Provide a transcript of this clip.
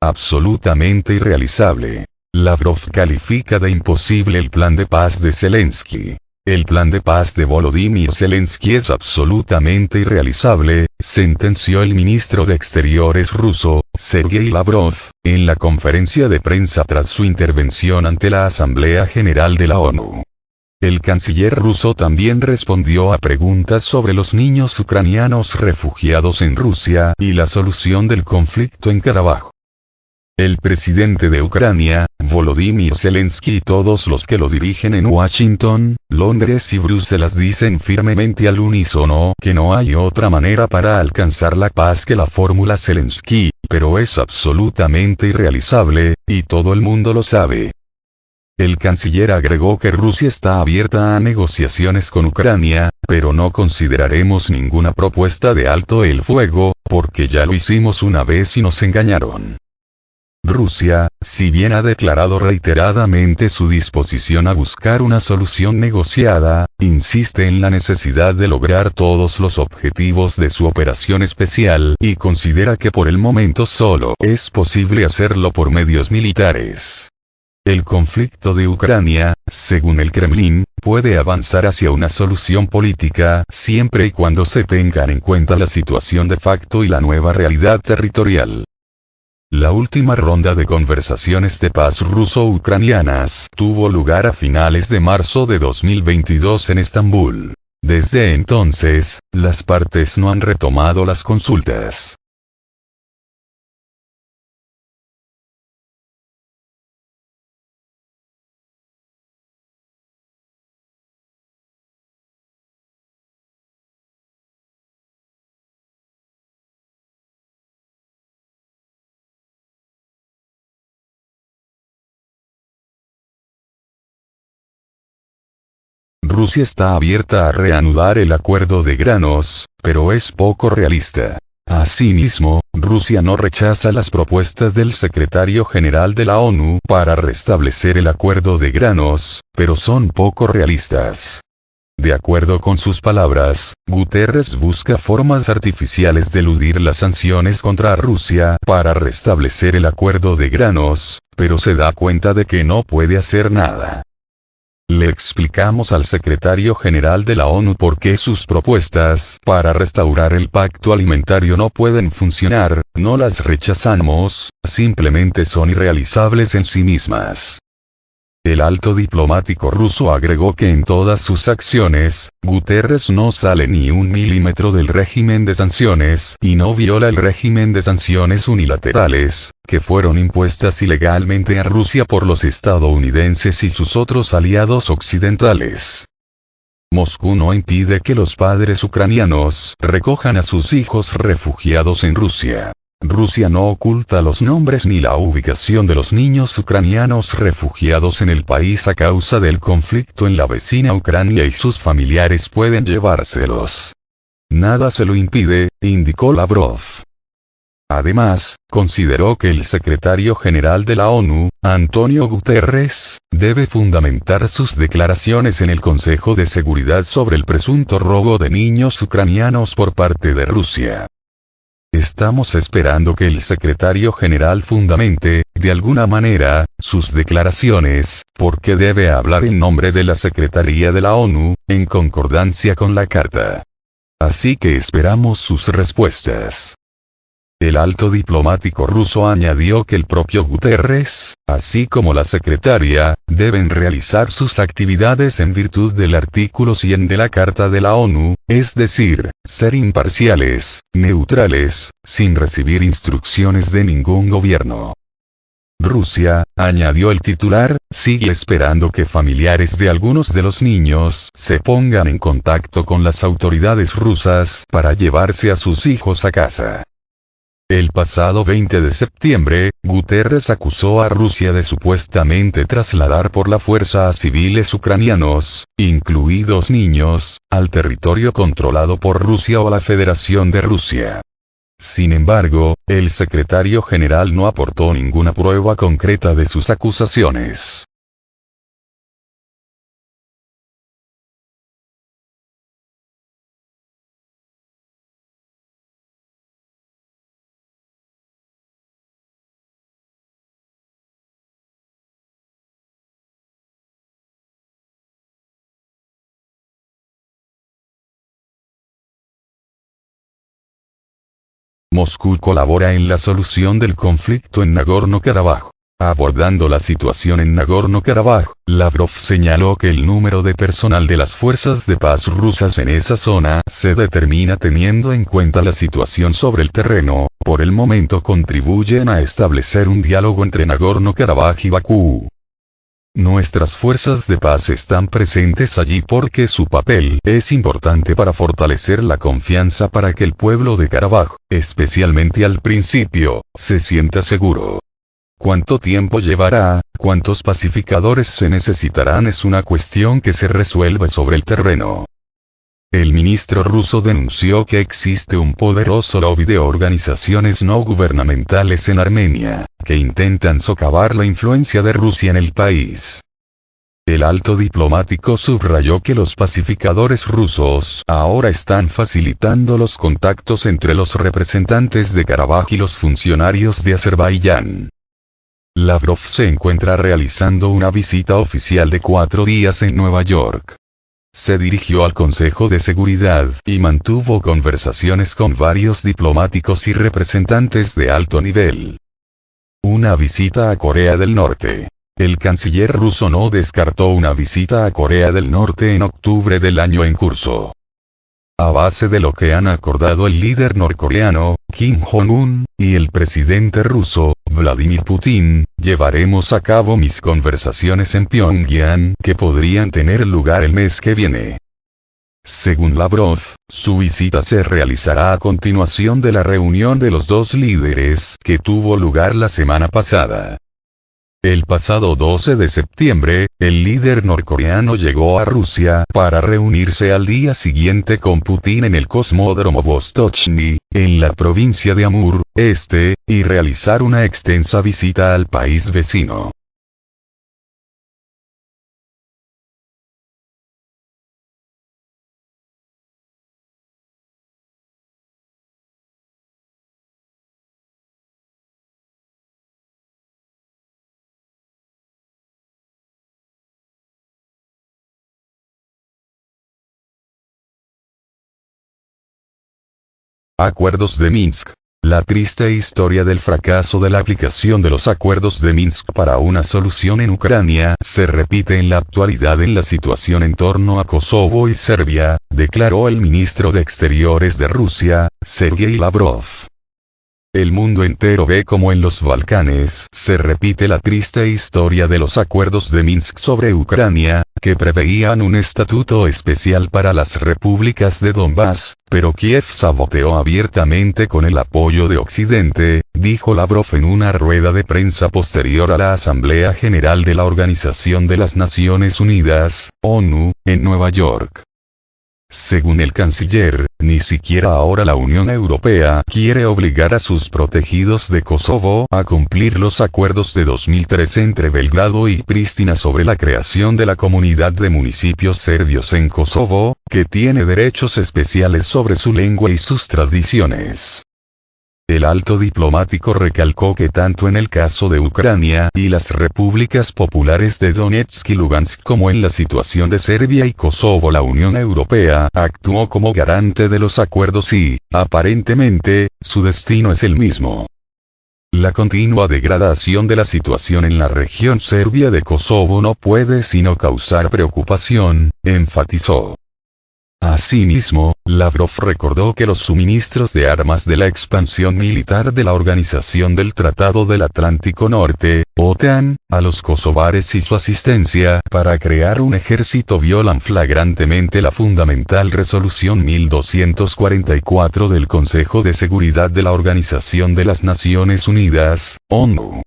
Absolutamente irrealizable. Lavrov califica de imposible el plan de paz de Zelensky. El plan de paz de Volodymyr Zelensky es absolutamente irrealizable, sentenció el ministro de Exteriores ruso, Sergei Lavrov, en la conferencia de prensa tras su intervención ante la Asamblea General de la ONU. El canciller ruso también respondió a preguntas sobre los niños ucranianos refugiados en Rusia y la solución del conflicto en Karabaj. El presidente de Ucrania, Volodymyr Zelensky y todos los que lo dirigen en Washington, Londres y Bruselas dicen firmemente al unísono que no hay otra manera para alcanzar la paz que la fórmula Zelensky, pero es absolutamente irrealizable, y todo el mundo lo sabe. El canciller agregó que Rusia está abierta a negociaciones con Ucrania, pero no consideraremos ninguna propuesta de alto el fuego, porque ya lo hicimos una vez y nos engañaron. Rusia, si bien ha declarado reiteradamente su disposición a buscar una solución negociada, insiste en la necesidad de lograr todos los objetivos de su operación especial y considera que por el momento solo es posible hacerlo por medios militares. El conflicto de Ucrania, según el Kremlin, puede avanzar hacia una solución política siempre y cuando se tengan en cuenta la situación de facto y la nueva realidad territorial. La última ronda de conversaciones de paz ruso-ucranianas tuvo lugar a finales de marzo de 2022 en Estambul. Desde entonces, las partes no han retomado las consultas. Rusia está abierta a reanudar el acuerdo de granos, pero es poco realista. Asimismo, Rusia no rechaza las propuestas del secretario general de la ONU para restablecer el acuerdo de granos, pero son poco realistas. De acuerdo con sus palabras, Guterres busca formas artificiales de eludir las sanciones contra Rusia para restablecer el acuerdo de granos, pero se da cuenta de que no puede hacer nada. Le explicamos al secretario general de la ONU por qué sus propuestas para restaurar el pacto alimentario no pueden funcionar, no las rechazamos, simplemente son irrealizables en sí mismas. El alto diplomático ruso agregó que en todas sus acciones, Guterres no sale ni un milímetro del régimen de sanciones y no viola el régimen de sanciones unilaterales, que fueron impuestas ilegalmente a Rusia por los estadounidenses y sus otros aliados occidentales. Moscú no impide que los padres ucranianos recojan a sus hijos refugiados en Rusia. Rusia no oculta los nombres ni la ubicación de los niños ucranianos refugiados en el país a causa del conflicto en la vecina Ucrania y sus familiares pueden llevárselos. Nada se lo impide, indicó Lavrov. Además, consideró que el secretario general de la ONU, Antonio Guterres, debe fundamentar sus declaraciones en el Consejo de Seguridad sobre el presunto robo de niños ucranianos por parte de Rusia. Estamos esperando que el secretario general fundamente, de alguna manera, sus declaraciones, porque debe hablar en nombre de la Secretaría de la ONU, en concordancia con la Carta. Así que esperamos sus respuestas. El alto diplomático ruso añadió que el propio Guterres, así como la secretaria, deben realizar sus actividades en virtud del artículo 100 de la Carta de la ONU, es decir, ser imparciales, neutrales, sin recibir instrucciones de ningún gobierno. Rusia, añadió el titular, sigue esperando que familiares de algunos de los niños se pongan en contacto con las autoridades rusas para llevarse a sus hijos a casa. El pasado 20 de septiembre, Guterres acusó a Rusia de supuestamente trasladar por la fuerza a civiles ucranianos, incluidos niños, al territorio controlado por Rusia o la Federación de Rusia. Sin embargo, el secretario general no aportó ninguna prueba concreta de sus acusaciones. Moscú colabora en la solución del conflicto en Nagorno-Karabaj. Abordando la situación en Nagorno-Karabaj, Lavrov señaló que el número de personal de las fuerzas de paz rusas en esa zona se determina teniendo en cuenta la situación sobre el terreno. Por el momento contribuyen a establecer un diálogo entre Nagorno-Karabaj y Bakú. Nuestras fuerzas de paz están presentes allí porque su papel es importante para fortalecer la confianza para que el pueblo de Karabaj, especialmente al principio, se sienta seguro. ¿Cuánto tiempo llevará, cuántos pacificadores se necesitarán es una cuestión que se resuelve sobre el terreno? El ministro ruso denunció que existe un poderoso lobby de organizaciones no gubernamentales en Armenia, que intentan socavar la influencia de Rusia en el país. El alto diplomático subrayó que los pacificadores rusos ahora están facilitando los contactos entre los representantes de Karabaj y los funcionarios de Azerbaiyán. Lavrov se encuentra realizando una visita oficial de 4 días en Nueva York. Se dirigió al Consejo de Seguridad y mantuvo conversaciones con varios diplomáticos y representantes de alto nivel. Una visita a Corea del Norte. El canciller ruso no descartó una visita a Corea del Norte en octubre del año en curso. A base de lo que han acordado el líder norcoreano, Kim Jong-un, y el presidente ruso, Vladimir Putin, llevaremos a cabo mis conversaciones en Pyongyang que podrían tener lugar el mes que viene. Según Lavrov, su visita se realizará a continuación de la reunión de los dos líderes que tuvo lugar la semana pasada. El pasado 12 de septiembre, el líder norcoreano llegó a Rusia para reunirse al día siguiente con Putin en el cosmódromo Vostochny, en la provincia de Amur, y realizar una extensa visita al país vecino. Acuerdos de Minsk. La triste historia del fracaso de la aplicación de los acuerdos de Minsk para una solución en Ucrania se repite en la actualidad en la situación en torno a Kosovo y Serbia, declaró el ministro de Exteriores de Rusia, Sergei Lavrov. El mundo entero ve como en los Balcanes se repite la triste historia de los acuerdos de Minsk sobre Ucrania, que preveían un estatuto especial para las repúblicas de Donbass, pero Kiev saboteó abiertamente con el apoyo de Occidente, dijo Lavrov en una rueda de prensa posterior a la Asamblea General de la Organización de las Naciones Unidas, ONU, en Nueva York. Según el canciller, ni siquiera ahora la Unión Europea quiere obligar a sus protegidos de Kosovo a cumplir los acuerdos de 2003 entre Belgrado y Pristina sobre la creación de la comunidad de municipios serbios en Kosovo, que tiene derechos especiales sobre su lengua y sus tradiciones. El alto diplomático recalcó que tanto en el caso de Ucrania y las repúblicas populares de Donetsk y Lugansk como en la situación de Serbia y Kosovo la Unión Europea actuó como garante de los acuerdos y, aparentemente, su destino es el mismo. La continua degradación de la situación en la región serbia de Kosovo no puede sino causar preocupación, enfatizó. Asimismo, Lavrov recordó que los suministros de armas de la expansión militar de la Organización del Tratado del Atlántico Norte, OTAN, a los kosovares y su asistencia para crear un ejército violan flagrantemente la fundamental resolución 1244 del Consejo de Seguridad de la Organización de las Naciones Unidas, ONU.